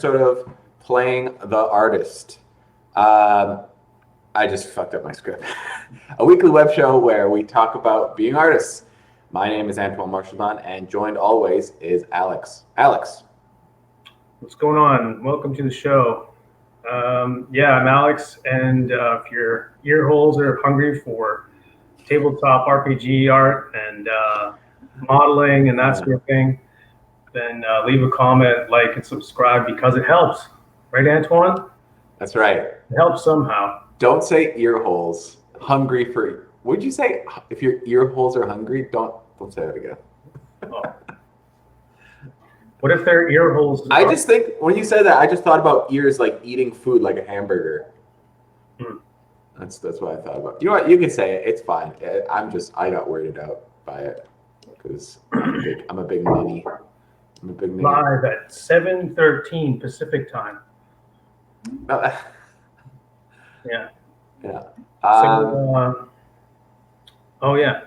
Sort of playing the artist. Um, I just fucked up my script. A weekly web show where we talk about being artists. My name is Antoine Marchildon, and joined always is Alex. Alex. What's going on? Welcome to the show. I'm Alex, and if your ear holes are hungry for tabletop RPG art and modeling and that sort of thing, then leave a comment, like, and subscribe because it helps. Right, Antoine? That's right. It helps somehow. Don't say ear holes. Hungry for. Would you say if your ear holes are hungry? Don't say that again. Oh. What if their ear holes? I just think when you said that, I just thought about ears like eating food like a hamburger. That's what I thought about. You know what? You can say it. It's fine. I got weirded out by it because I'm a big ninny. Live at 7:13 Pacific time. Yeah. Oh yeah.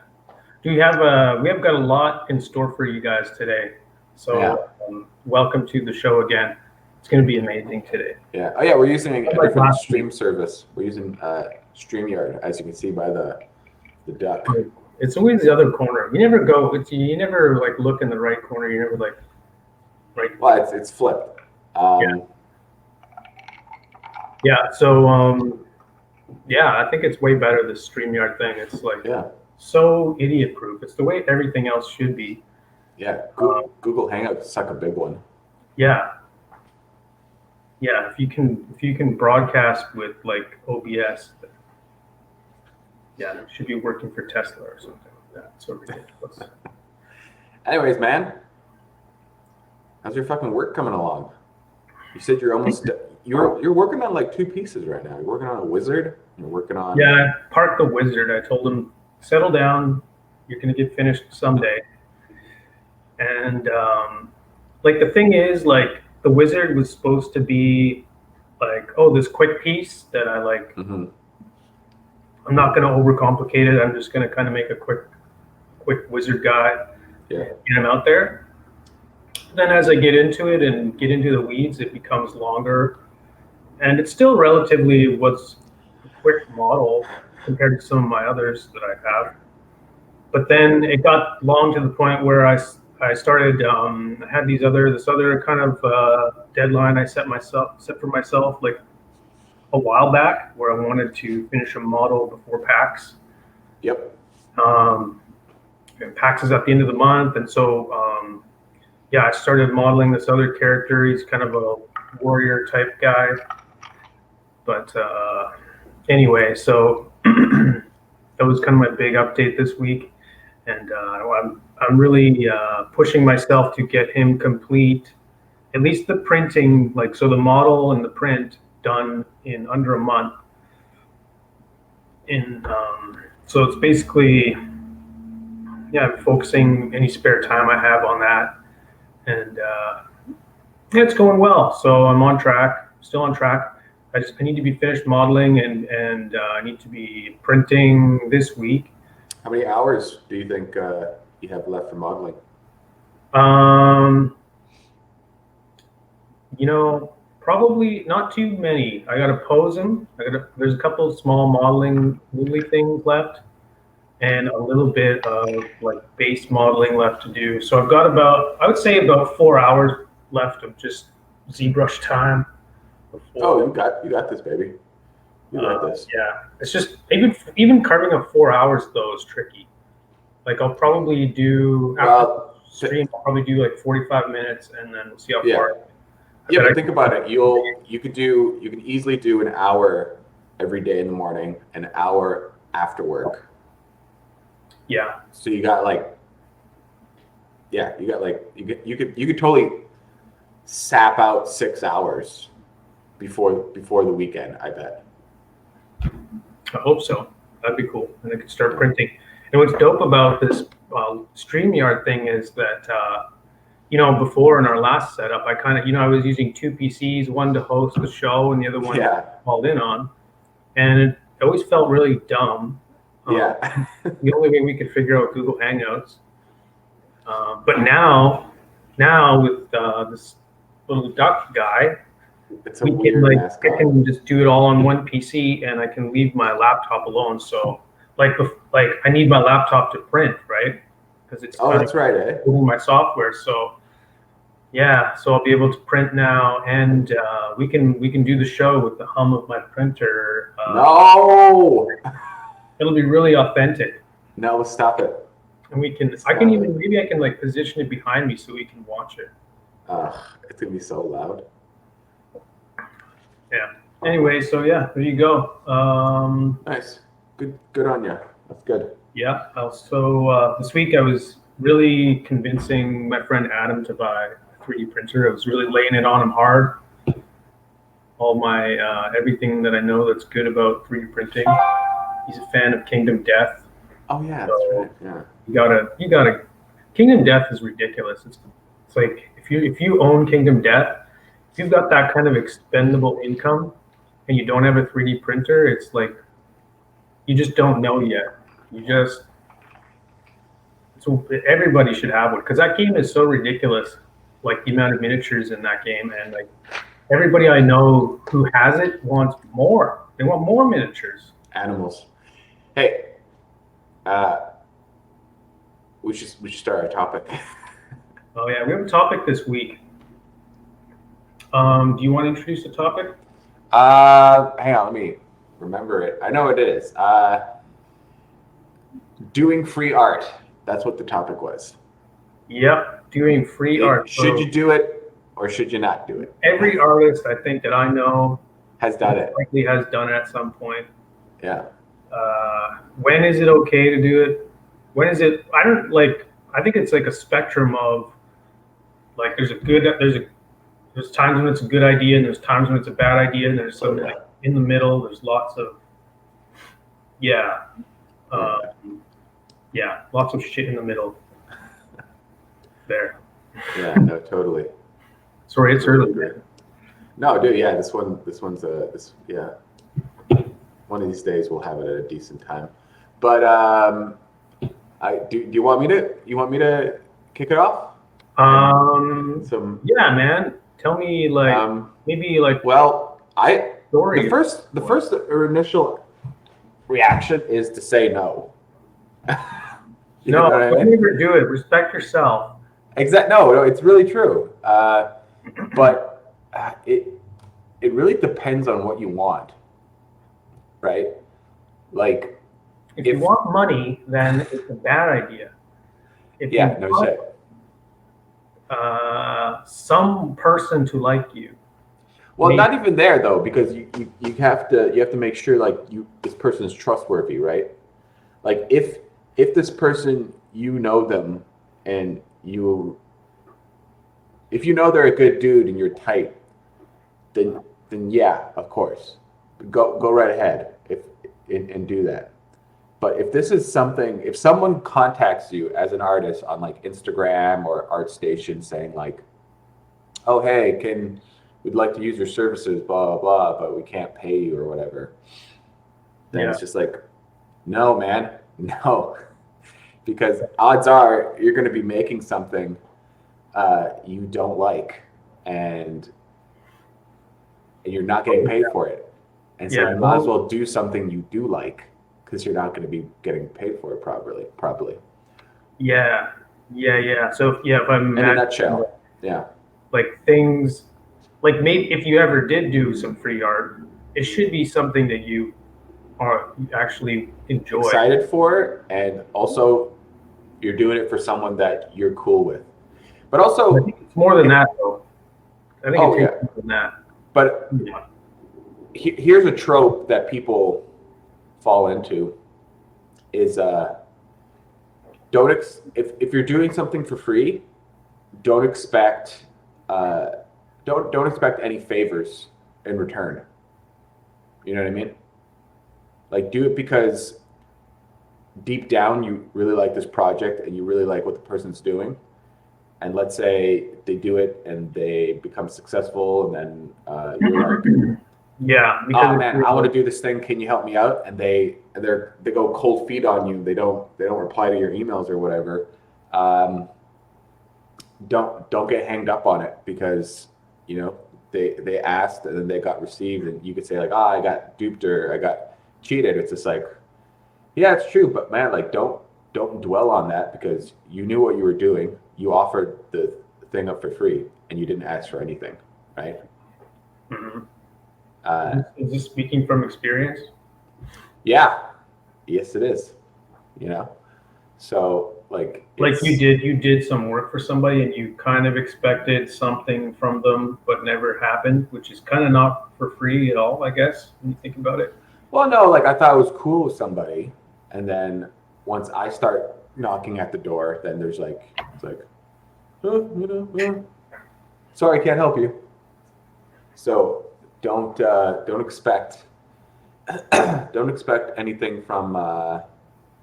We have got a lot in store for you guys today. So welcome to the show again. It's going to be amazing today. Yeah. Oh yeah, we're using a different stream service. We're using StreamYard, as you can see by the duck. It's always the other corner. You never go. You never like look in the right corner. You never like. Right. Well, it's flipped. Yeah. So I think it's way better, the StreamYard thing. It's like so idiot proof. It's the way everything else should be. Yeah. Google Hangouts suck a big one. Yeah. Yeah. If you can broadcast with like OBS, it should be working for Tesla or something like that. It's so ridiculous. Anyways, man, how's your fucking work coming along? You said you're almost you're working on like two pieces right now. You're working on a wizard. You're working on I parked the wizard. I told him, settle down. You're gonna get finished someday. And like the thing is, like the wizard was supposed to be like, this quick piece that I like. Mm-hmm. I'm not gonna overcomplicate it. I'm just gonna kind of make a quick wizard guy. Yeah. Get him out there. Then as I get into it and get into the weeds, it becomes longer. And it's still relatively what's a quick model compared to some of my others that I have. But then it got long to the point where I started, I had this other kind of deadline I set for myself like a while back, where I wanted to finish a model before PAX. Yep. PAX is at the end of the month, and so I started modeling this other character. He's kind of a warrior type guy. But anyway, so that was kind of my big update this week, and I'm really pushing myself to get him complete, at least the printing, like so the model and the print done in under a month. So it's basically focusing any spare time I have on that, and it's going well. So I'm on track, still on track. I need to be finished modeling and I need to be printing this week. How many hours do you think you have left for modeling? Probably not too many. I gotta pose them. There's a couple of small modeling noodly things left, and a little bit of like base modeling left to do. So I've got I would say about 4 hours left of just ZBrush time. Oh, you got this, baby. You got this. Yeah, it's just even carving up 4 hours though is tricky. Like I'll probably do after stream. I'll probably do like 45 minutes, and then we'll see how far. Yeah, but think about it. You can easily do an hour every day in the morning, an hour after work. Yeah. So you could totally sap out 6 hours before the weekend, I bet. I hope so. That'd be cool. And I could start printing. And what's dope about this StreamYard thing is that, before in our last setup, I kind of, I was using two PCs, one to host the show and the other one called in on. And it always felt really dumb. The only way we could figure out Google Hangouts. But now with this little duck guy. It's a weird I mascot. can just do it all on one PC, and I can leave my laptop alone. So, like I need my laptop to print, right? Because it's kind That's right, eh? of my software. So yeah, so I'll be able to print now, and we can do the show with the hum of my printer. No! It'll be really authentic, No, stop it. and I can even maybe I can like position it behind me so we can watch it. It's gonna be so loud. Yeah. Anyway, so yeah, there you go. Nice. Good on you. That's good. Yeah. Also, this week I was really convincing my friend Adam to buy a 3D printer. I was really laying it on him hard. All my everything that I know that's good about 3D printing. He's a fan of Kingdom Death. Oh yeah, So that's right. Yeah. you gotta. Kingdom Death is ridiculous. It's like if you own Kingdom Death, if you've got that kind of expendable income and you don't have a 3D printer, it's like you just don't know yet. So everybody should have one because that game is so ridiculous, like the amount of miniatures in that game, and like everybody I know who has it wants more. They want more miniatures. Animals. Hey, we should start our topic. Oh yeah, we have a topic this week. Do you want to introduce the topic? Hang on, let me remember it. I know what it is. Doing free art. That's what the topic was. Yep, doing free art. Should you do it or should you not do it? Every artist I think that I know has done it. Likely has done it at some point. Yeah. When is it okay to do it? When is it? I think it's like a spectrum of like there's times when it's a good idea and there's times when it's a bad idea and there's some like in the middle. There's lots of lots of shit in the middle. There. Yeah, no, totally. Sorry, it's early, man. No, dude, yeah, this one's one of these days we'll have it at a decent time. But do you want me to kick it off? Yeah, man. Tell me maybe well, story. The first initial reaction is to say no. No, don't ever do it. Respect yourself. No, it's really true. But it really depends on what you want, right? Like, if you want money, then it's a bad idea. Some person to like you. Well, maybe. Not even there though, because you have to make sure like this person is trustworthy, right? Like if this person, you know them and if you know they're a good dude and you're tight, then yeah, of course, go right ahead and do that. But if someone contacts you as an artist on like Instagram or ArtStation saying like, oh hey, we'd like to use your services, blah blah blah, but we can't pay you or whatever, then it's just like, no man, no. Because odds are you're going to be making something you don't like, and you're not getting paid for it. And so you might as well do something you do like, because you're not going to be getting paid for it properly. Yeah. So if I'm in a nutshell, like things, like maybe if you ever did do some free art, it should be something that you actually enjoy, excited for, and also you're doing it for someone that you're cool with. But also, I think it's more than that, though. I think it's more than that. But here's a trope that people fall into: is if you're doing something for free, don't expect any favors in return. You know what I mean? Like, do it because deep down you really like this project and you really like what the person's doing. And let's say they do it and they become successful, and then you're like, oh man, I want to do this thing. Can you help me out? And they go cold feet on you. They don't reply to your emails or whatever. Don't get hanged up on it, because you know, they asked and then they got received, and you could say like, oh, I got duped or I got cheated. It's just like, yeah, it's true, but man, like don't dwell on that because you knew what you were doing. You offered the thing up for free and you didn't ask for anything, right? Mm-hmm. Uh, Is this speaking from experience? yeah, yes, it is. You know, so like You did some work for somebody and you kind of expected something from them, but never happened, which is kind of not for free at all, I guess, when you think about it. well, no, like I thought it was cool with somebody, and then once I start knocking at the door, then there's like it's like, sorry, I can't help you. So don't expect don't expect anything from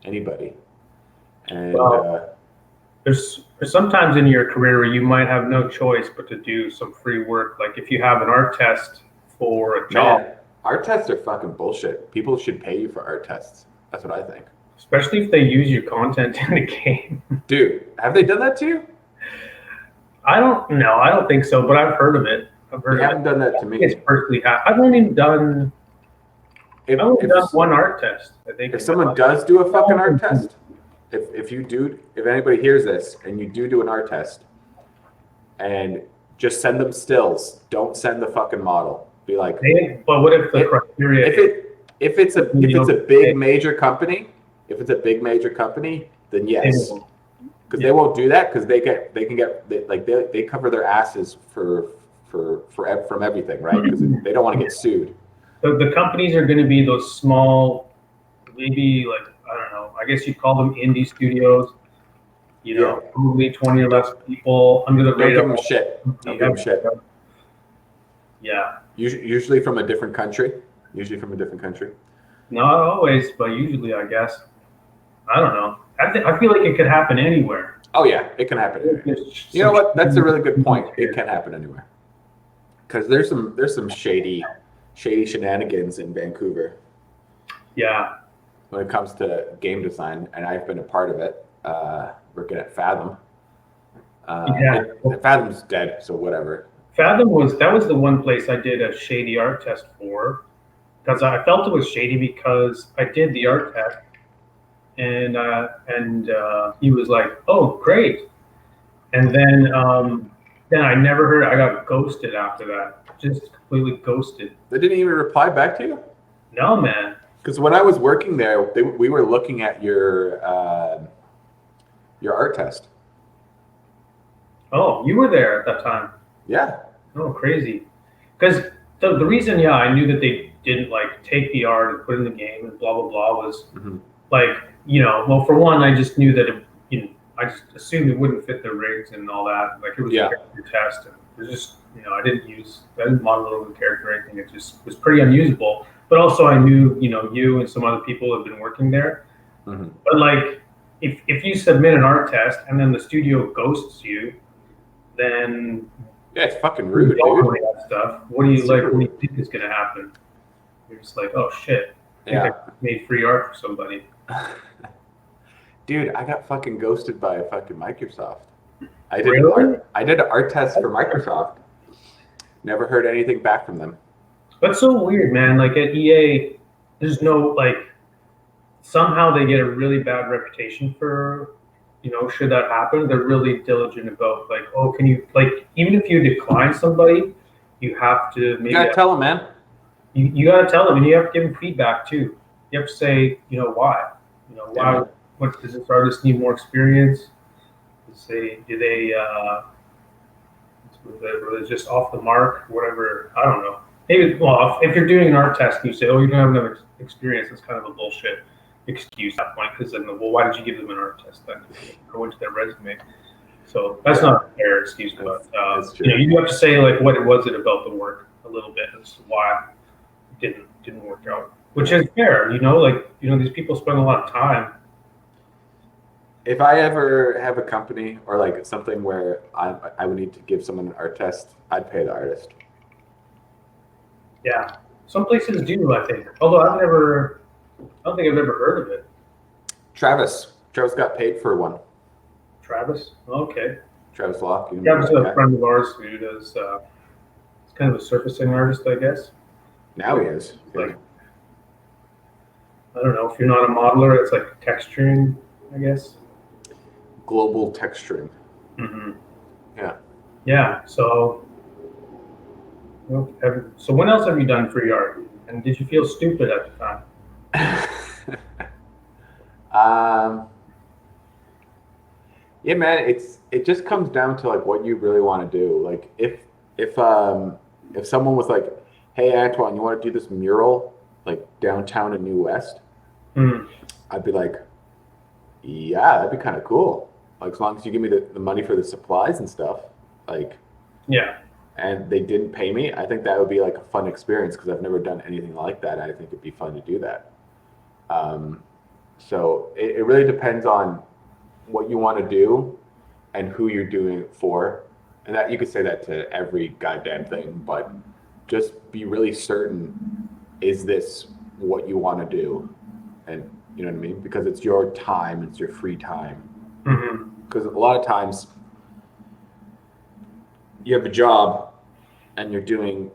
anybody. And Well, there's sometimes in your career where you might have no choice but to do some free work. Like if you have an art test for a job, man, art tests are fucking bullshit. People should pay you for art tests. That's what I think. especially if they use your content in the game. Dude, have they done that to you? I don't know. I don't think so, but I've heard of it. I've heard They of haven't it. done that to me. It's personally, I've only done If, I've only if, done one art test, I think. if someone does do a fucking art test, if anybody hears this and you do an art test, and just send them stills, don't send the fucking model. Be like, But what if the criteria if it's a big major company, then yes, because they won't do that because they cover their asses from everything, right? Because they don't want to get sued. the companies are going to be those small, maybe like, I don't know, I guess you'd call them indie studios, probably 20 or less people under the Don't radar. give them shit. Don't give them shit. Yeah. Usually from a different country. Not always, but usually, I guess. I don't know. I feel like it could happen anywhere. Oh yeah, it can happen anywhere. You know what? That's a really good point. It can happen anywhere. Because there's some shady shenanigans in Vancouver. Yeah. When it comes to game design, and I've been a part of it, working at Fathom. Fathom's dead, so whatever. Fathom was the one place I did a shady art test for, because I felt it was shady because I did the art test, and he was like, "Oh, great," and then I never heard. I got ghosted after that, just completely ghosted. They didn't even reply back to you? No, man. Because when I was working there, we were looking at your art test. Oh, you were there at that time. Yeah. Oh, crazy. Because the reason, I knew that they didn't like take the art and put it in the game and blah blah blah was like, well, for one, I just knew that I just assumed it wouldn't fit the rigs and all that. Like it was a character test, and it was just I didn't model it over the character or anything. It just was pretty unusable. But also, I knew you and some other people have been working there. But like, if you submit an art test and then the studio ghosts you, then it's fucking rude, dude. That stuff. What do you think is gonna happen? You're just like, oh shit. I made free art for somebody. Dude, I got fucking ghosted by fucking Microsoft. I did an art test for Microsoft. Never heard anything back from them. That's so weird, man. Like at EA, there's no somehow they get a really bad reputation for, should that happen, they're really diligent about oh, can you even if you decline somebody, you have to maybe. You gotta tell them, man. You gotta tell them, and you have to give them feedback too. You have to say, why. Why? What does this artist need more experience? Do they were they just off the mark? Whatever. I don't know. Maybe. Well, if you're doing an art test and you say, oh, you don't have enough experience, it's kind of a bullshit excuse at that point. Because then, well, why did you give them an art test then? Go into their resume. So that's not a fair excuse, but you do have to say what was it about the work a little bit as to why it didn't work out, which is fair. These people spend a lot of time. If I ever have a company or something where I would need to give someone an art test, I'd pay the artist. Yeah, some places do, I think. Although I don't think I've ever heard of it. Travis got paid for one. Travis? Okay. Travis Locke. Travis is a friend of ours who does kind of a surfacing artist, I guess. Now he is. Like, I don't know, if you're not a modeler, it's like texturing, I guess. Global texturing. Mm-hmm. Yeah. Yeah. So, so when else have you done free art? And did you feel stupid at the time? Yeah, man, it just comes down to like what you really want to do. Like if someone was like, "Hey Antoine, you want to do this mural like downtown in New West?" Mm. I'd be like, "Yeah, that'd be kind of cool. Like as long as you give me the money for the supplies and stuff." Like, Yeah. and they didn't pay me, I think that would be like a fun experience because I've never done anything like that. I think it'd be fun to do that. So it really depends on what you want to do and who you're doing it for. And that you could say that to every goddamn thing, but just be really certain, is this what you want to do? And you know what I mean? Because it's your time, it's your free time. Mm-hmm. Because a lot of times you have a job and you're doing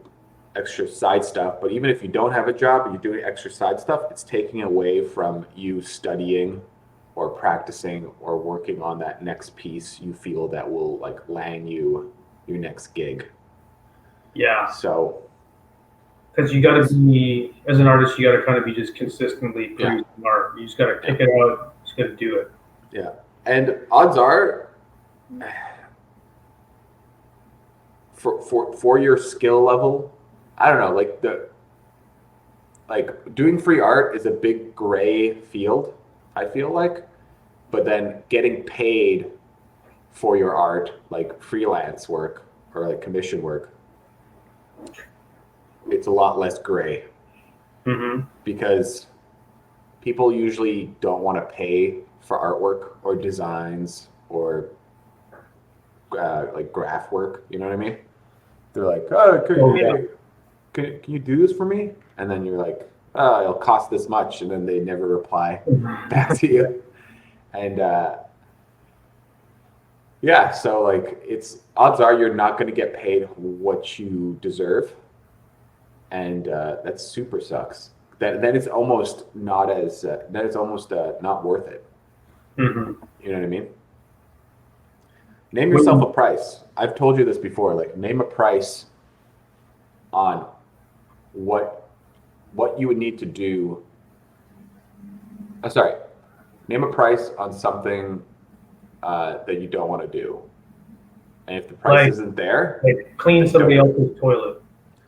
extra side stuff, but even if you don't have a job and you're doing extra side stuff, it's taking away from you studying or practicing or working on that next piece you feel that will like land you your next gig. Yeah. So because you got to be, as an artist, you got to kind of be just consistently producing art. You just got to kick it out. You just got to do it. Yeah, and odds are, for your skill level, I don't know, like doing free art is a big gray field, I feel like, but then getting paid for your art, like freelance work or like commission work, it's a lot less gray. Mm-hmm. Because people usually don't want to pay for artwork or designs or like graph work. You know what I mean? They're like, "Oh, can you do this for me?" And then you're like, "Oh, it'll cost this much," and then they never reply back to you. And yeah, so like it's odds are you're not going to get paid what you deserve, and that super sucks. Then it's almost not as then it's almost not worth it. Mm-hmm. You know what I mean? Name yourself a price. I've told you this before. Like name a price on what you would need to do. Sorry, name a price on something that you don't want to do. And if the price isn't there, like clean somebody else's toilet.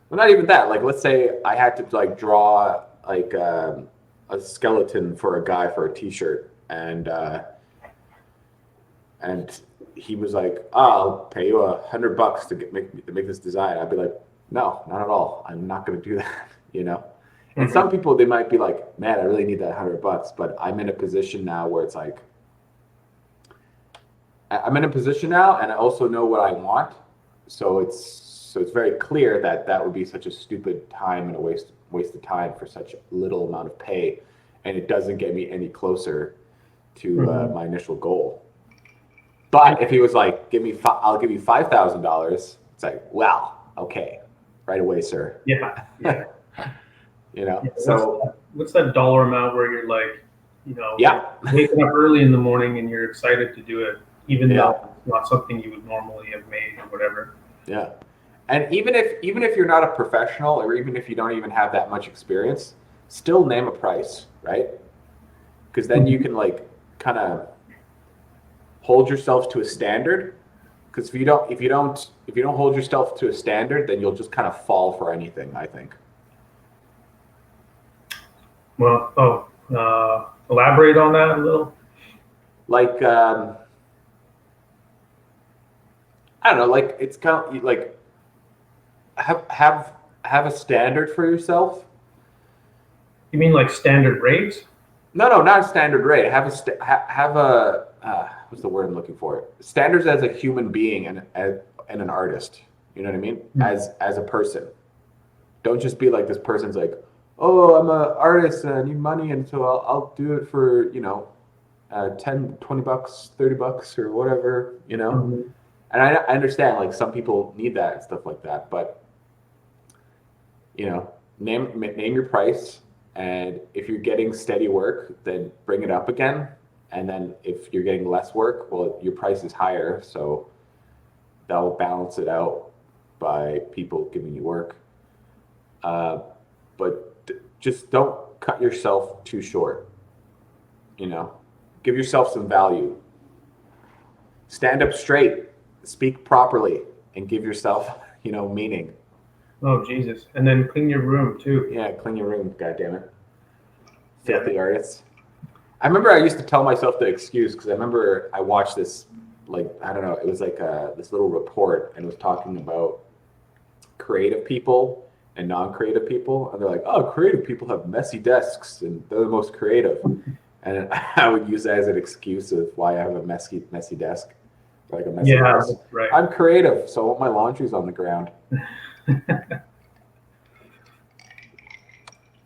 Well, not even that. Like, let's say I had to like draw like a skeleton for a guy for a T-shirt, and he was like, "Oh, I'll pay you $100 to make this design." I'd be like, "No, not at all. I'm not going to do that." You know. And Mm-hmm. some people, they might be like, "Man, I really need that $100," but I'm in a position now where it's like, I'm in a position now, and I also know what I want, so it's very clear that that would be such a stupid time and a waste of time for such little amount of pay, and it doesn't get me any closer to my initial goal. But if he was like, I'll give you $5,000, it's like, well, okay, right away, sir. Yeah. Yeah. You know. Yeah, so what's that dollar amount where you're like, you know, yeah, waking up early in the morning and you're excited to do it, even though it's not something you would normally have made or whatever. Yeah. And even if you're not a professional, or even if you don't even have that much experience, still name a price, right? Because then you can like kind of hold yourself to a standard. Because if you don't hold yourself to a standard, then you'll just kind of fall for anything, I think. Well, elaborate on that a little. Like I don't know, like it's kind of like have a standard for yourself. You mean like standard rates? No, not a standard rate. Have a what's the word I'm looking for? Standards as a human being and an artist. You know what I mean? Mm-hmm. As a person. Don't just be like this person's like, oh, I'm an artist and I need money, and so I'll do it for, you know, $10, $20, $30 or whatever, you know. Mm-hmm. And I understand like some people need that and stuff like that, but name your price, and if you're getting steady work, then bring it up again. And then if you're getting less work, well, your price is higher, so that will balance it out by people giving you work. But just don't cut yourself too short. Give yourself some value. Stand up straight, speak properly, and give yourself, meaning. Oh, Jesus. And then clean your room, too. Yeah, clean your room, goddammit. Filthy artists. I remember I used to tell myself the excuse, because I remember I watched this, I don't know, it was this little report, and it was talking about creative people and non-creative people. And they're like, oh, creative people have messy desks, and they're the most creative. And I would use that as an excuse of why I have a messy desk. Like a messy desk. Right. I'm creative, so all my laundry's on the ground.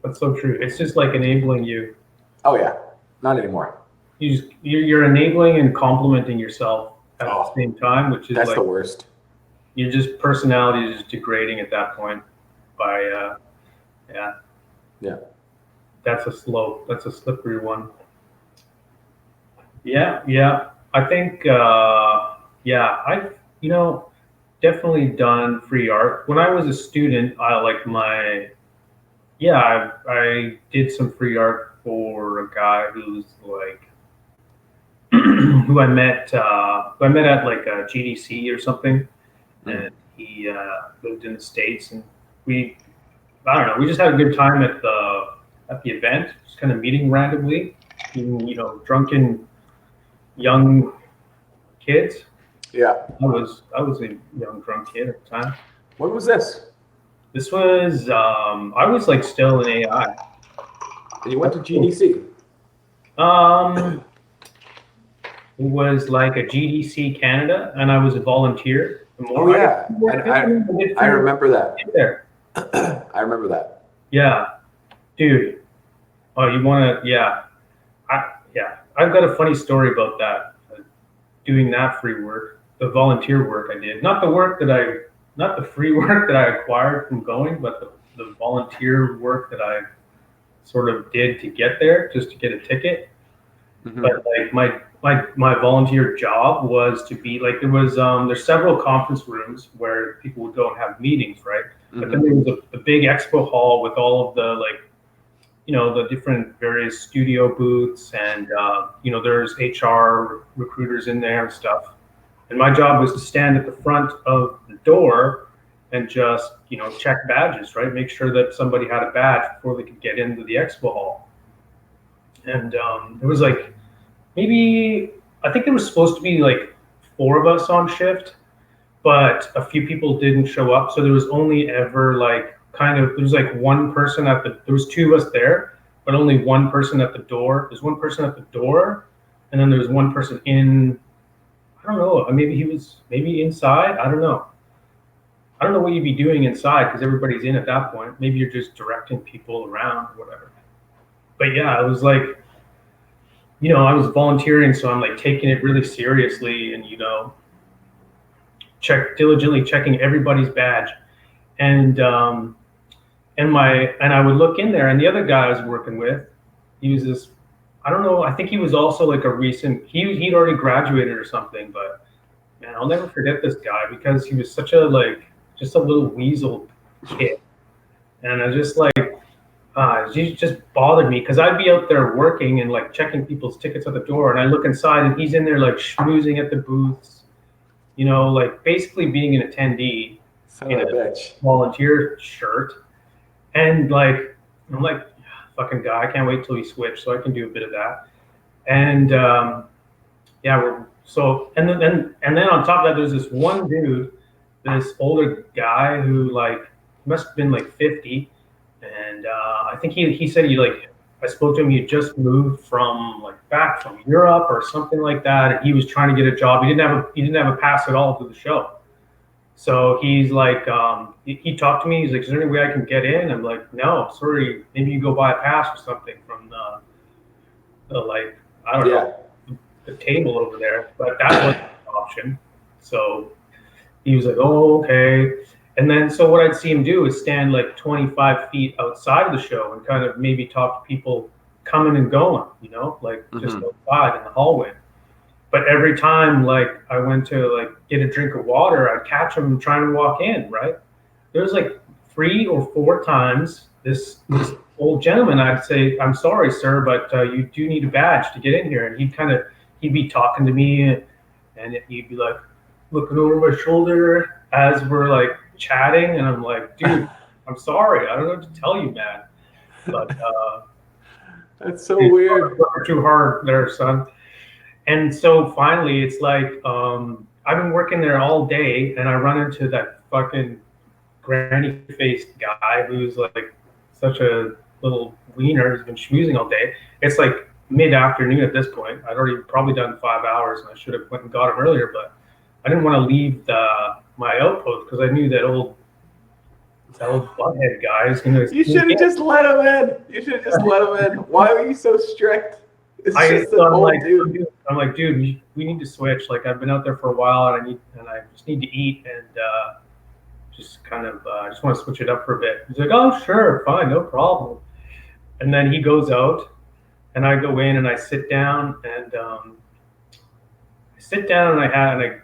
That's so true. It's just like enabling you. Oh yeah, not anymore. You're enabling and complimenting yourself at the same time, which is that's the worst. Your just personality is just degrading at that point. By yeah. That's a slippery one. Yeah. I think I've definitely done free art. When I was a student, I did some free art for a guy who's like who I met at like a GDC or something, and he lived in the States, and we just had a good time at the event, just kind of meeting randomly, drunken young kids. Yeah. I was a young drunk kid at the time. When was this? This was I was like still in AI. And you went to GDC? It was like a GDC Canada, and I was a volunteer. I remember that. There. I remember that. Yeah, dude. Oh, you want to? Yeah. I've got a funny story about that. Doing that free work, the volunteer work I did, not the free work that I acquired from going, but the volunteer work that I sort of did to get there, just to get a ticket. Mm-hmm. But like my volunteer job was to be like, there's several conference rooms where people would go and have meetings, right? Mm-hmm. But then there was a big expo hall with all of the the different various studio booths, and there's HR recruiters in there and stuff. And my job was to stand at the front of the door and just check badges, right? Make sure that somebody had a badge before they could get into the expo hall. And it was like maybe I think there was supposed to be like 4 of us on shift, but a few people didn't show up, so there was only ever there was like one person there was 2 of us there, but only one person at the door. There's one person at the door, and then there was one person in, I don't know, maybe he was inside. I don't know what you'd be doing inside, because everybody's in at that point. Maybe you're just directing people around or whatever. But yeah, it was like, I was volunteering, so I'm like taking it really seriously, and diligently checking everybody's badge. And I would look in there, and the other guy I was working with, he was this, I don't know, I think he was also like he'd already graduated or something, but man, I'll never forget this guy, because he was such just a little weasel kid. And I just he just bothered me, because I'd be out there working and like checking people's tickets at the door, and I look inside and he's in there like schmoozing at the booths, basically being an attendee in a volunteer shirt. And I'm like, fucking guy, I can't wait till he switched so I can do a bit of that. And and then on top of that, there's this one dude, this older guy who must have been 50, and I think he said I spoke to him, he had just moved from back from Europe or something like that, and he was trying to get a job. He didn't have a pass at all to the show. So he's he talked to me. He's like, is there any way I can get in? I'm like, no, sorry. Maybe you go buy a pass or something from the I don't know, the table over there. But that wasn't an option. So he was like, oh, okay. And then, so what I'd see him do is stand like 25 feet outside of the show and kind of maybe talk to people coming and going, like just outside in the hallway. But every time, like, I went to like get a drink of water, I'd catch him trying to walk in, right? There was like 3 or 4 times this old gentleman, I'd say, "I'm sorry, sir, but you do need a badge to get in here." And he'd be talking to me, and he'd be like looking over my shoulder as we're like chatting, and I'm like, "Dude, I'm sorry, I don't know what to tell you, man." But that's so weird. Too hard there, son. And so finally, it's like I've been working there all day, and I run into that fucking granny-faced guy who's like such a little wiener who's been schmoozing all day. It's like mid-afternoon at this point. I'd already probably done 5 hours, and I should have went and got him earlier, but I didn't want to leave my outpost because I knew that old butthead guy is going to. You should have just let him in. You should have just let him in. Why were you so strict? It's just an old dude. I'm like, dude, we need to switch. Like, I've been out there for a while, and I just need to eat, and just kind of I just want to switch it up for a bit. He's like, oh, sure, fine, no problem. And then he goes out, and I go in and I sit down, and I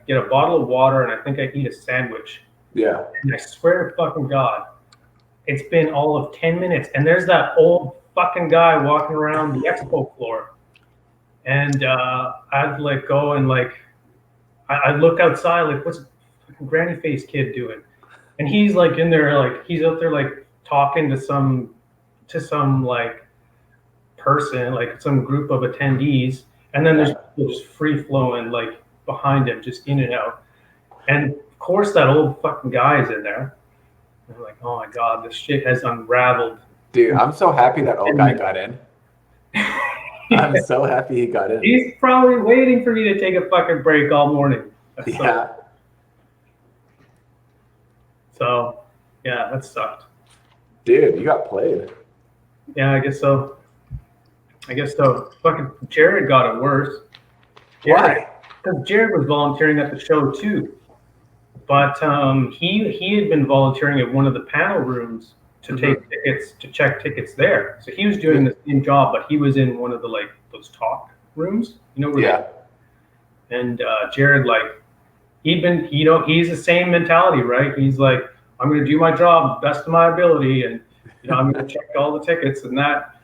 get a bottle of water, and I think I eat a sandwich. Yeah. And I swear to fucking God, it's been all of 10 minutes, and there's that old fucking guy walking around the expo floor. And I'd like go and like I look outside like, what's a fucking granny face kid doing? And he's like in there, like he's out there like talking to some like person, like some group of attendees, and then there's people just free flowing like behind him, just in and out. And of course that old fucking guy is in there. And I'm like, oh my God, this shit has unraveled. Dude, I'm so happy that old guy got in. I'm so happy he got in. He's probably waiting for me to take a fucking break all morning. Yeah. So, yeah, that sucked. Dude, you got played. Yeah, I guess so. Fucking Jared got it worse. Why? Because Jared was volunteering at the show too. But he had been volunteering at one of the panel rooms to take tickets, to check tickets there. So he was doing the same job, but he was in one of the like those talk rooms, where and Jared, like, he'd been, he's the same mentality, right? He's like, I'm going to do my job best of my ability, and I'm going to check all the tickets and that.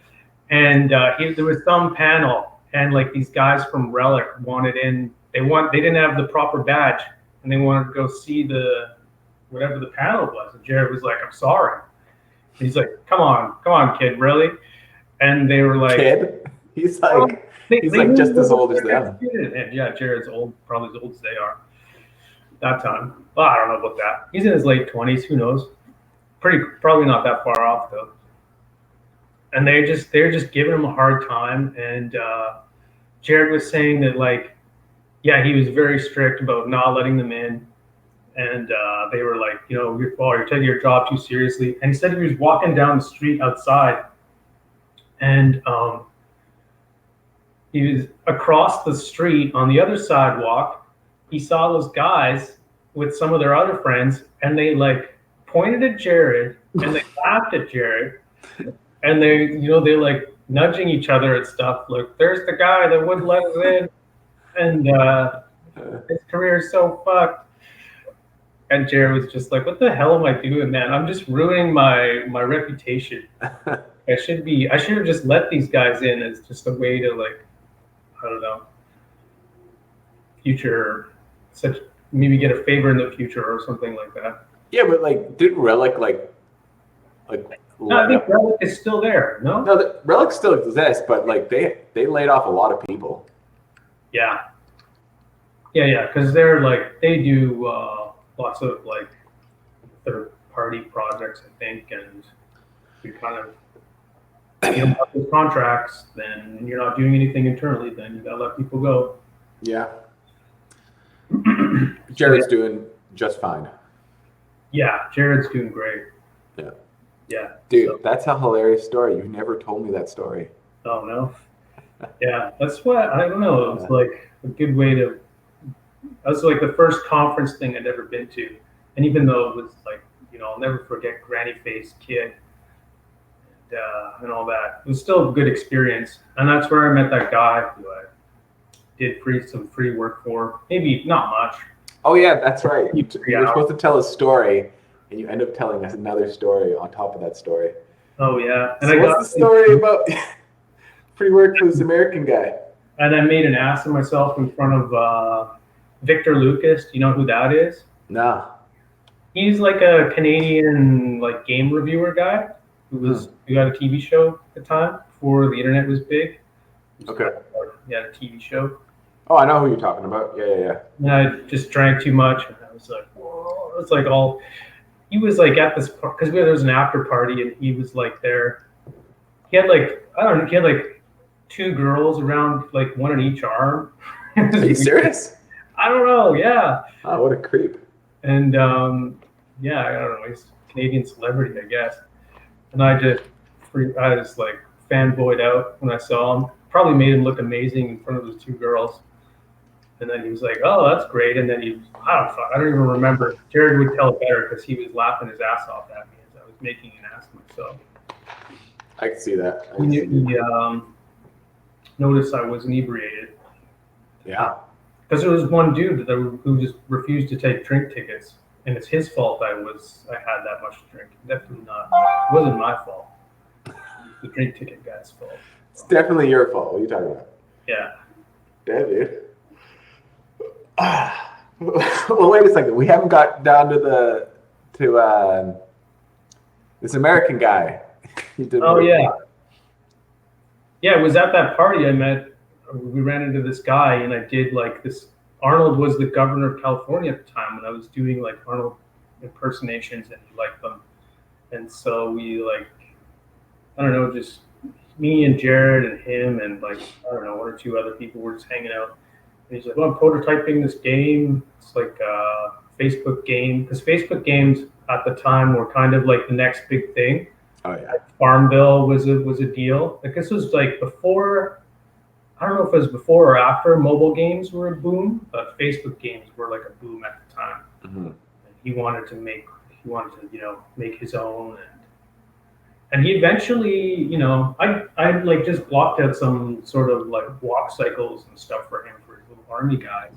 And there was some panel, and like these guys from Relic wanted in. They didn't have the proper badge, and they wanted to go see whatever the panel was. And Jared was like, I'm sorry. He's like, come on, kid, really? And they were like, kid? He's like, he's like just as old as them. And yeah, Jared's old, probably as old as they are. That time. Well, I don't know about that. He's in his late 20s. Who knows? Probably not that far off though. And they're just giving him a hard time. And Jared was saying that, like, yeah, he was very strict about not letting them in. And they were like, you're taking your job too seriously. And he said he was walking down the street outside, and he was across the street on the other sidewalk. He saw those guys with some of their other friends, and they like pointed at Jared and they laughed at Jared, and they like nudging each other and stuff. Like, there's the guy that wouldn't let us in, and his career is so fucked. And Jared was just like, what the hell am I doing, man? I'm just ruining my reputation. I should have just let these guys in as just a way to, like, I don't know, maybe get a favor in the future or something like that. Yeah, but like, did Relic like? No, I think Relic is still there. No, the Relic still exists, but like they laid off a lot of people. Yeah, because they're like, they do lots of like third-party projects, I think, and you kind of, you don't have those contracts, then you're not doing anything internally, then you gotta let people go. Yeah. Jared's doing just fine. Yeah, Jared's doing great. Yeah. Yeah. Dude, that's a hilarious story. You never told me that story. Oh, no? Yeah, that's what, I don't know. It was like a good way to, that was like the first conference thing I'd ever been to. And even though it was like I'll never forget Granny Face Kid and all that. It was still a good experience, and that's where I met that guy who I did some free work for. Maybe not much. Oh yeah, that's right. You were Yeah. supposed to tell a story, and you end up telling us another story on top of that story. Oh yeah, and So what's the story about free work for this American guy? And I made an ass of myself in front of Victor Lucas. Do you know who that is? No. He's like a Canadian like game reviewer guy who got a TV show at the time before the internet was big. Okay. He had a TV show. Oh, I know who you're talking about. Yeah. And I just drank too much, and I was like, whoa. It's like all. He was like at this because there was an after party, and he was like there. He had like I don't know. He had like 2 girls around, like one in each arm. Are you serious? I don't know. Yeah. Oh, what a creep. And yeah, I don't know. He's a Canadian celebrity, I guess. And I just like fanboyed out when I saw him. Probably made him look amazing in front of those 2 girls. And then he was like, "Oh, that's great." And then I don't even remember. Jared would tell better because he was laughing his ass off at me as I was making an ass of myself. I can see that. He noticed I was inebriated. Yeah. Because there was one dude who just refused to take drink tickets, and it's his fault I had that much to drink. Definitely not. It wasn't my fault. The drink ticket guy's fault. It's definitely your fault. What are you talking about? Yeah. Damn, dude. Well, wait a second. We haven't got down to this American guy. Oh yeah. Yeah, it was at that party I met. We ran into this guy, and I did like this. Arnold was the governor of California at the time, and I was doing like Arnold impersonations, and he liked them. And so we like, I don't know, just me and Jared and him and like, I don't know, 1 or 2 other people were just hanging out. And he's like, "Well, I'm prototyping this game. It's like a Facebook game." Because Facebook games at the time were kind of like the next big thing. Oh yeah. Like Farmville was a deal. Like this was like before, I don't know if it was before or after mobile games were a boom, but Facebook games were like a boom at the time. Mm-hmm. And he wanted to make his own, and he eventually, I like just blocked out some sort of like walk cycles and stuff for him for his little army guys.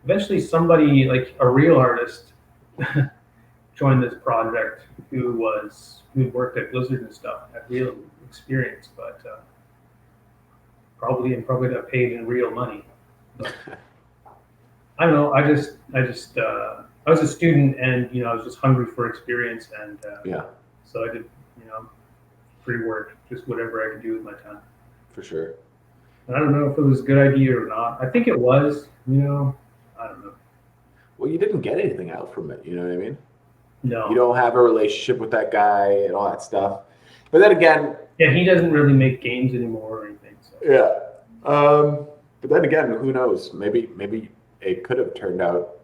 Eventually somebody, like a real artist, joined this project who worked at Blizzard and stuff, had real experience, but probably got paid in real money. But, I don't know. I was a student, and I was just hungry for experience, and yeah. So I did, free work, just whatever I could do with my time. For sure. And I don't know if it was a good idea or not. I think it was. I don't know. Well, you didn't get anything out from it. You know what I mean? No. You don't have a relationship with that guy and all that stuff. But then again. Yeah, he doesn't really make games anymore or anything. So. Yeah. But then again, who knows? Maybe it could have turned out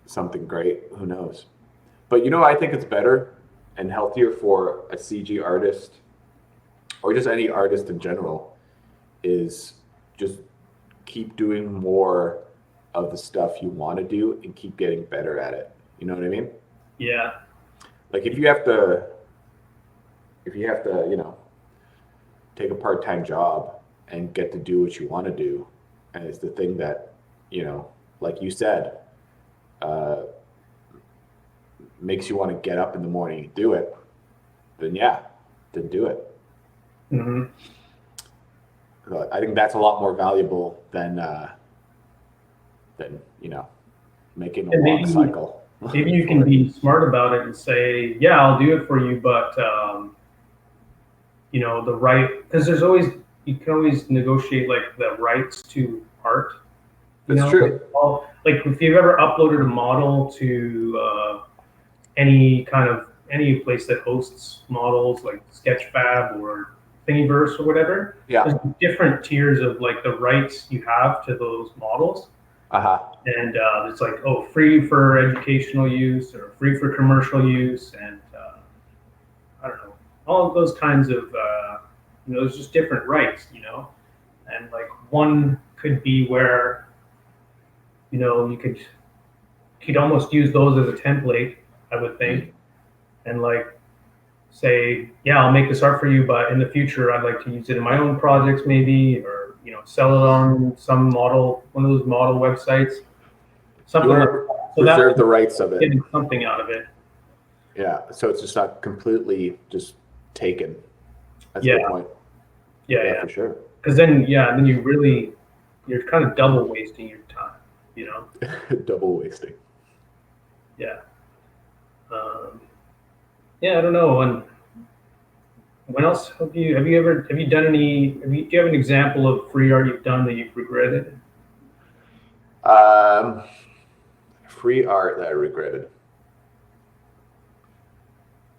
something great. Who knows? But I think it's better and healthier for a CG artist or just any artist in general is just keep doing more of the stuff you want to do and keep getting better at it. You know what I mean? Yeah. Like if you have to, take a part-time job and get to do what you want to do, and it's the thing that, like you said, makes you want to get up in the morning and do it, then do it. Mm-hmm. I think that's a lot more valuable than making a long cycle. Maybe you can be smart about it and say, "Yeah, I'll do it for you," but the right, because you can always negotiate like the rights to art. That's true. Like if you've ever uploaded a model to any place that hosts models like Sketchfab or Thingiverse or whatever, there's different tiers of like the rights you have to those models. And it's like, free for educational use or free for commercial use, and I don't know, all of those kinds of there's just different rights, and like one could be where you could almost use those as a template, I would think, and like say, yeah, I'll make this art for you, but in the future, I'd like to use it in my own projects, maybe, or sell it on some model, one of those model websites, something like that. So reserve the rights of it. Getting something out of it. Yeah, so it's just not completely just taken. That's a Yeah. good point. Yeah, for sure. Because then you're kind of double wasting your time, Double wasting. Yeah. Yeah, I don't know. And when else have you done any? Do you have an example of free art you've done that you've regretted? Free art that I regretted.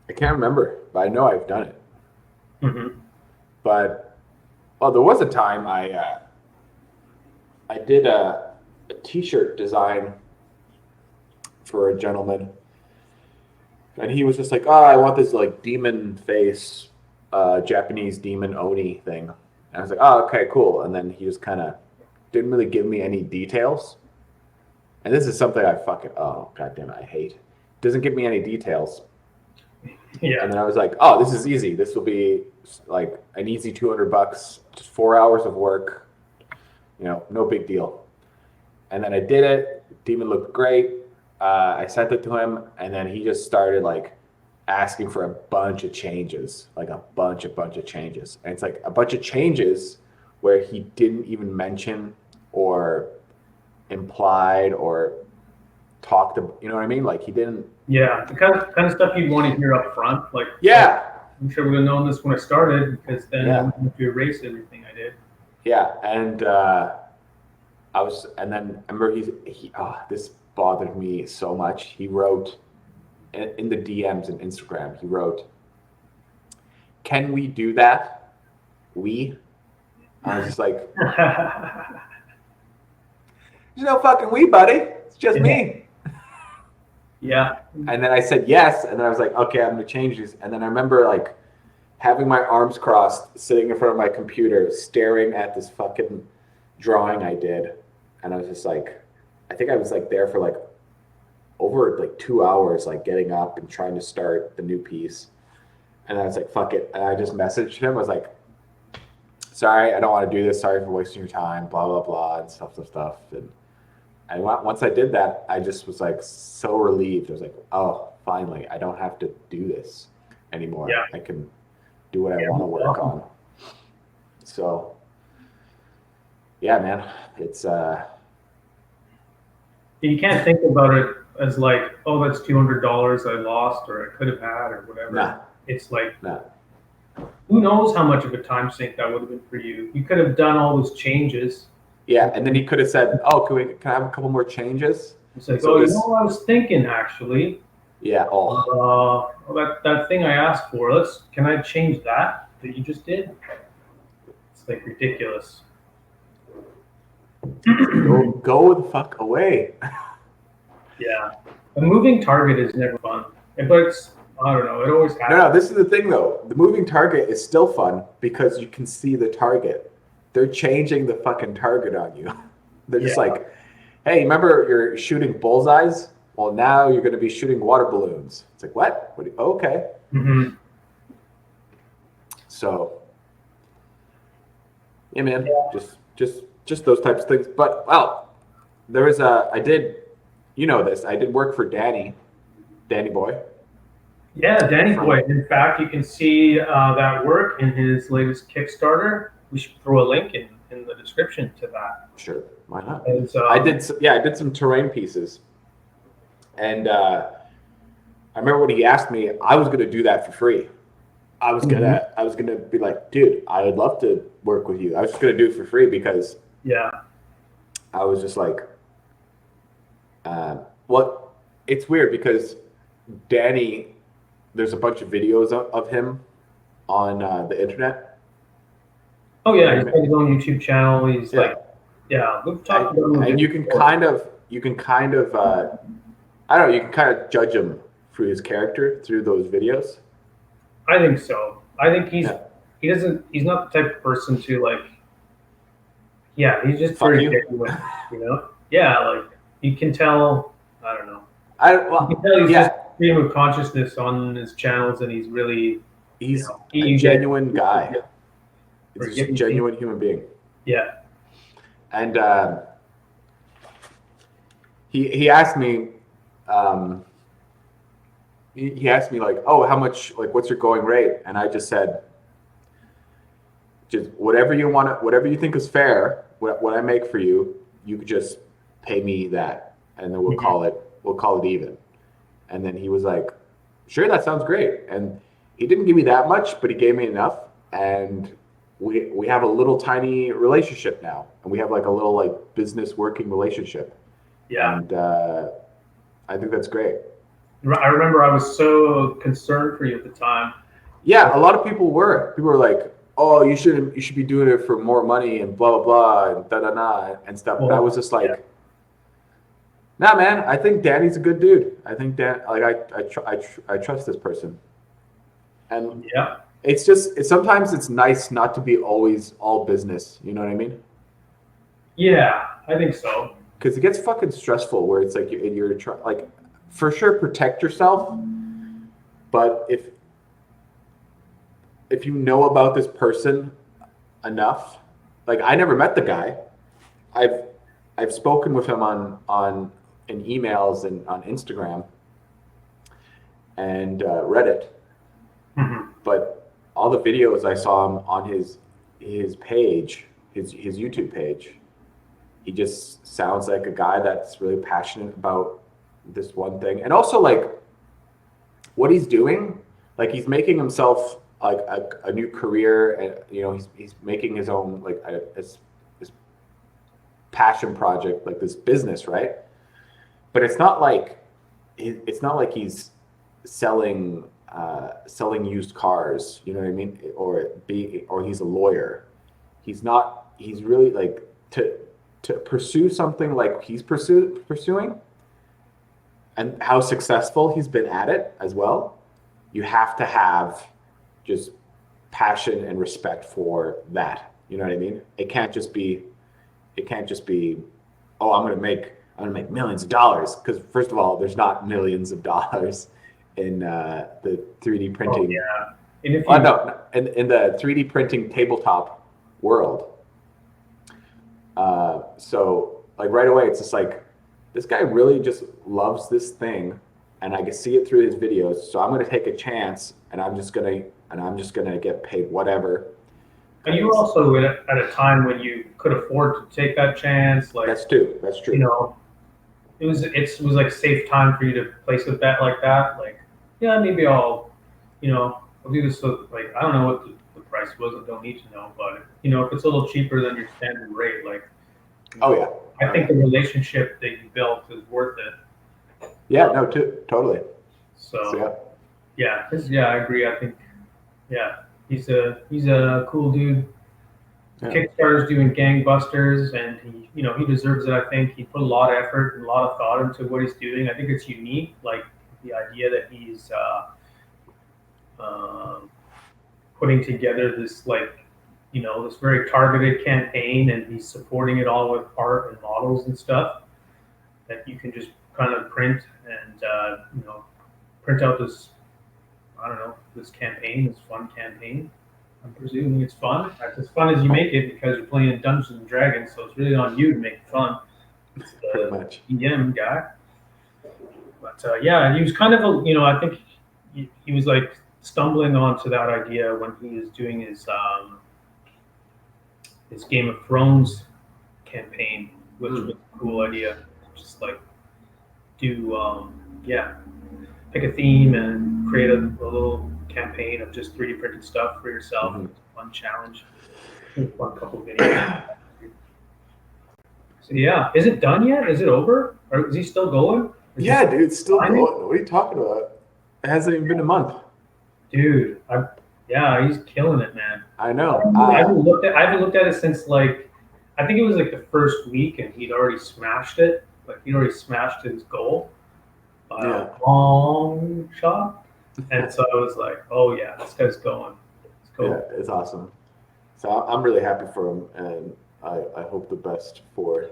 I can't remember, but I know I've done it. Mm-hmm. But there was a time I did a T-shirt design for a gentleman, and he was just like, "Oh, I want this like demon face, Japanese demon oni thing." And I was like, "Oh, okay, cool." And then he just kind of didn't really give me any details. And this is something I goddamn it, I hate. Doesn't give me any details. Yeah. And then I was like, "Oh, this is easy. This will be like an easy $200, just 4 hours of work. No big deal." And then I did it. Demon looked great. I sent it to him, and then he just started like asking for a bunch of changes, like a bunch of changes. And it's like a bunch of changes where he didn't even mention or implied or talked about, you know what I mean? Like he didn't. Yeah, the kind of stuff you'd want to hear up front. Like, Yeah. I'm sure we would have known this when I started, because then I wouldn't have to erase everything I did. Yeah, and and then I remember this bothered me so much. He wrote in the DMs and Instagram, he wrote, "Can we do that? We?" I was just like, "There's no fucking we, buddy. It's just me." Yeah. And then I said yes, and then I was like, "Okay, I'm gonna change these." And then I remember like having my arms crossed, sitting in front of my computer, staring at this fucking drawing I did, and I was just like, I think I was like there for like over like 2 hours, like getting up and trying to start the new piece. And I was like, "Fuck it," and I just messaged him. I was like, "Sorry, I don't want to do this. Sorry for wasting your time. Blah blah blah," and stuff. And once I did that, I just was like so relieved. I was like, "Oh, finally, I don't have to do this anymore. Yeah. I can do what I want to work on." So, yeah, man, it's You can't think about it as like, oh, that's $200 I lost or I could have had or whatever. Nah. It's like, Nah. who knows how much of a time sink that would have been for you? You could have done all those changes. Yeah, and then he could have said, "Oh, can I have a couple more changes?" It's like, So you know what I was thinking actually? Yeah. That thing I asked for, can I change that you just did? It's like ridiculous. Go the fuck away. Yeah. A moving target is never fun. But I don't know, it always happens. No, this is the thing though. The moving target is still fun because you can see the target. They're changing the fucking target on you. They're just like, "Hey, remember you're shooting bullseyes? Well, now you're going to be shooting water balloons." It's like, what? Okay. Mm-hmm. So, yeah, man, just those types of things. But there was I did work for Danny Boy. Yeah, Danny Boy. In fact, you can see that work in his latest Kickstarter. We should throw a link in the description to that. Sure, why not? I did some terrain pieces, and I remember when he asked me, I was gonna do that for free. I was gonna be like, "Dude, I would love to work with you." I was just gonna do it for free because I was just like, it's weird because Danny, there's a bunch of videos of him on the internet. Oh yeah, he's got his own YouTube channel. He's we've talked about him. And you can kind of, I don't know, you can kind of judge him through his character through those videos. I think so. I think he's not the type of person to like. Yeah, he's just very genuine, Yeah, like you can tell. I don't know. You can tell he's stream of consciousness on his channels, and he's really, He's you a get- genuine guy. or He's get- a genuine human being. yeah. And he asked me, he asked me like, oh, how much, like, what's your going rate? And I just said, just whatever you want, whatever you think is fair, what I make for you, you could just pay me that, and then we'll call it even. And then he was like, sure, that sounds great. And he didn't give me that much, but he gave me enough, and we have a little tiny relationship now, and we have like a little like business working relationship. Yeah. And I think that's great. I remember I was so concerned for you at the time. Yeah, a lot of people were. People were like, "Oh, you should be doing it for more money and blah blah blah and da da da and stuff." Well, but I was just like, "Nah, man. I think Danny's a good dude. I think I trust this person." And yeah, it's sometimes it's nice not to be always all business. You know what I mean? yeah, I think so. Because it gets fucking stressful where it's like you're like, for sure, protect yourself, but if you know about this person enough, like I never met the guy, I've spoken with him on in emails and on Instagram and Reddit, but all the videos I saw him on his page, his YouTube page, he just sounds like a guy that's really passionate about this one thing, and also like what he's doing, like he's making himself like a new career, and he's making his own like this passion project, like this business, right? But it's not like he's selling used cars, you know what I mean, or he's a lawyer. He's not. He's really like to pursue something like he's pursuing, and how successful he's been at it as well. You have to have just passion and respect for that. You know what I mean? It can't just be, oh, I'm gonna make millions of dollars, because first of all, there's not millions of dollars in the 3D printing. Oh, yeah. And if no, in the 3D printing tabletop world. So like right away, it's just like, this guy really just loves this thing, and I can see it through his videos. So I'm going to take a chance, and I'm just going to get paid whatever. And you were also at a time when you could afford to take that chance. Like That's true. you know, it was like a safe time for you to place a bet like that. Like, yeah, maybe I'll do this. So, like, I don't know what the price was. I don't need to know, but if it's a little cheaper than your standard rate, like, Oh yeah. I think the relationship that you built is worth it. Yeah. No. Totally. So yeah, I agree. I think he's a cool dude. Yeah. Kickstarter's doing gangbusters, and he deserves it. I think he put a lot of effort and a lot of thought into what he's doing. I think it's unique, like the idea that he's putting together this this very targeted campaign, and he's supporting it all with art and models and stuff that you can just kind of print and print out this this campaign, this fun campaign. I'm presuming it's fun. That's as fun as you make it, because you're playing Dungeons and Dragons, so it's really on you to make it fun. It's the Pretty much. EM guy. But yeah, he was kind of I think he was like stumbling onto that idea when he was doing his Game of Thrones campaign, which was a cool idea. Just like do pick a theme and create a little campaign of just 3D printed stuff for yourself. Mm-hmm. Fun challenge. Fun couple videos. So yeah, is it done yet? Is it over? Or is he still going? Yeah, dude, it's still going. What are you talking about? It hasn't even been a month. Dude, he's killing it, man. I know. I haven't looked at it since I think it was like the first week, and he'd already smashed it. Like he'd already smashed his goal by a long shot. And so I was like, oh yeah, this guy's going. It's cool. Yeah, it's awesome. So I'm really happy for him, and I hope the best for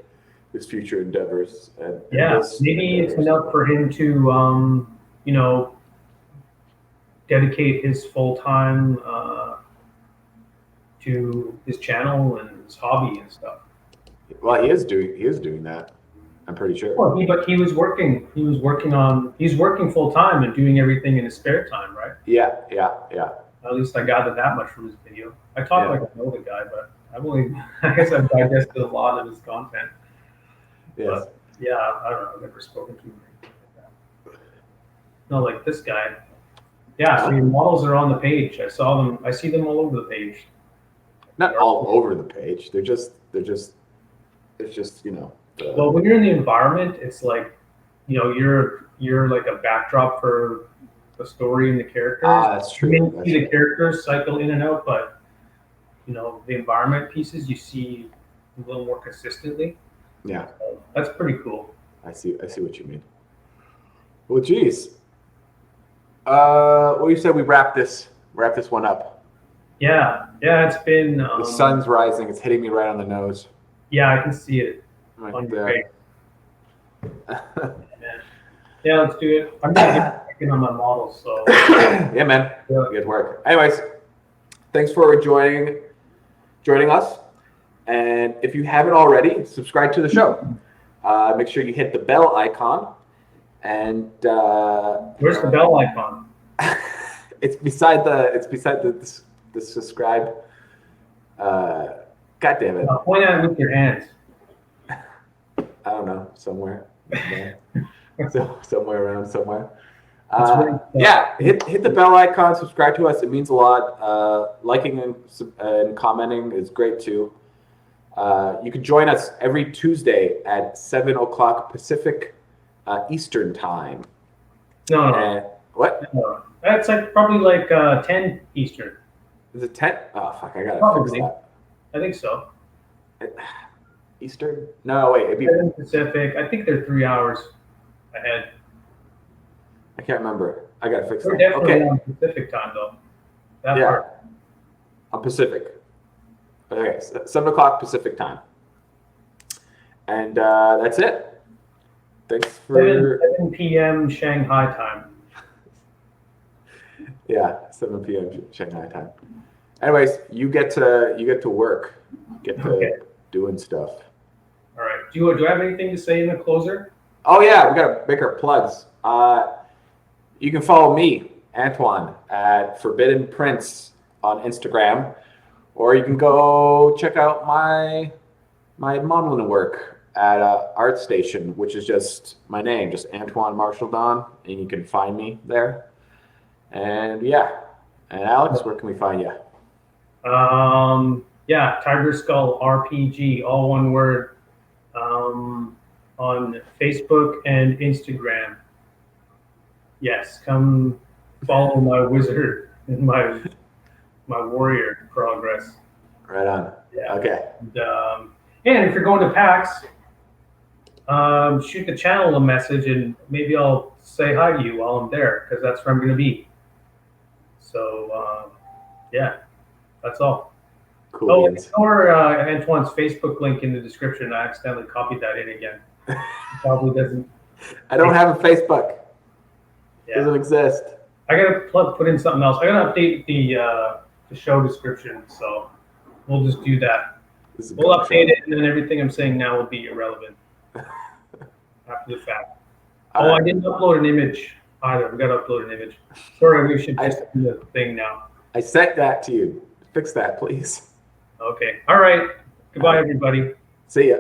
his future endeavors. And maybe it's enough for him to you know, dedicate his full time to his channel and his hobby and stuff. Well, he is doing that. I'm pretty sure. Well, but he's working full time and doing everything in his spare time, right? Yeah. At least I gathered that much from his video. I talk Yeah. like I know the guy, but I guess I've digested a lot of his content. Yes. But yeah, I don't know. I've never spoken to him. No, like this guy. Yeah, so your models are on the page. I saw them. I see them all over the page. Not all over the page. They're just. It's just Well, when you're in the environment, it's like, you're like a backdrop for the story and the characters. That's true. You may see the characters cycle in and out, but the environment pieces you see a little more consistently. Yeah. So that's pretty cool. I see what you mean. Well, geez. Well, you said we wrap this one up. Yeah, it's been. The sun's rising. It's hitting me right on the nose. Yeah, I can see it Right on your there. face. Yeah, let's do it. I'm gonna get working on my models. So. Yeah, man. Yeah. Good work. Anyways, thanks for joining us. And if you haven't already, subscribe to the show. Make sure you hit the bell icon. And Where's the bell icon? it's beside the subscribe. God damn it. Point at it with your hands. I don't know, somewhere. Somewhere around somewhere. Yeah, hit the bell icon, subscribe to us. It means a lot. Liking and commenting is great too. You can join us every Tuesday at 7 o'clock Pacific Eastern time. No. What? No. That's probably like 10 Eastern. Is it 10? Oh, fuck, I gotta Probably. fix that. I think so. Eastern? No, wait. It'd be, 7 Pacific. I think they're 3 hours ahead. I can't remember. I gotta fix We're that. definitely Okay. on Pacific time though. That Yeah. part. On Pacific. Okay, 7 o'clock Pacific time. And that's it. Thanks for 7 p.m. Shanghai time. Yeah, 7 p.m. Shanghai time. Anyways, you get to work, Okay. doing stuff. All right. Do I have anything to say in the closer? Oh yeah, we gotta make our plugs. You can follow me, Antoine, at Forbidden Prince on Instagram, or you can go check out my modeling work at ArtStation, which is just my name, just Antoine Marchildon, and you can find me there. And yeah, and Alex, where can we find you? Yeah, Tiger Skull RPG, all one word, on Facebook and Instagram. Yes, come follow my wizard and my warrior progress. Right on. Yeah. Okay. And if you're going to PAX, shoot the channel a message and maybe I'll say hi to you while I'm there because that's where I'm going to be. So, yeah, that's all. Cool. Oh, beans. or Antoine's Facebook link in the description. I accidentally copied that in again. It probably doesn't. I don't have a Facebook. Yeah. Doesn't exist. I gotta put in something else. I gotta update the show description, so we'll just do that. This is a We'll good update show. it, and then everything I'm saying now will be irrelevant after the fact. All Oh, right. I didn't upload an image either. We gotta upload an image. Sorry, we should just do the thing now. I sent that to you. Fix that, please. Okay. All right. Goodbye, everybody. See ya.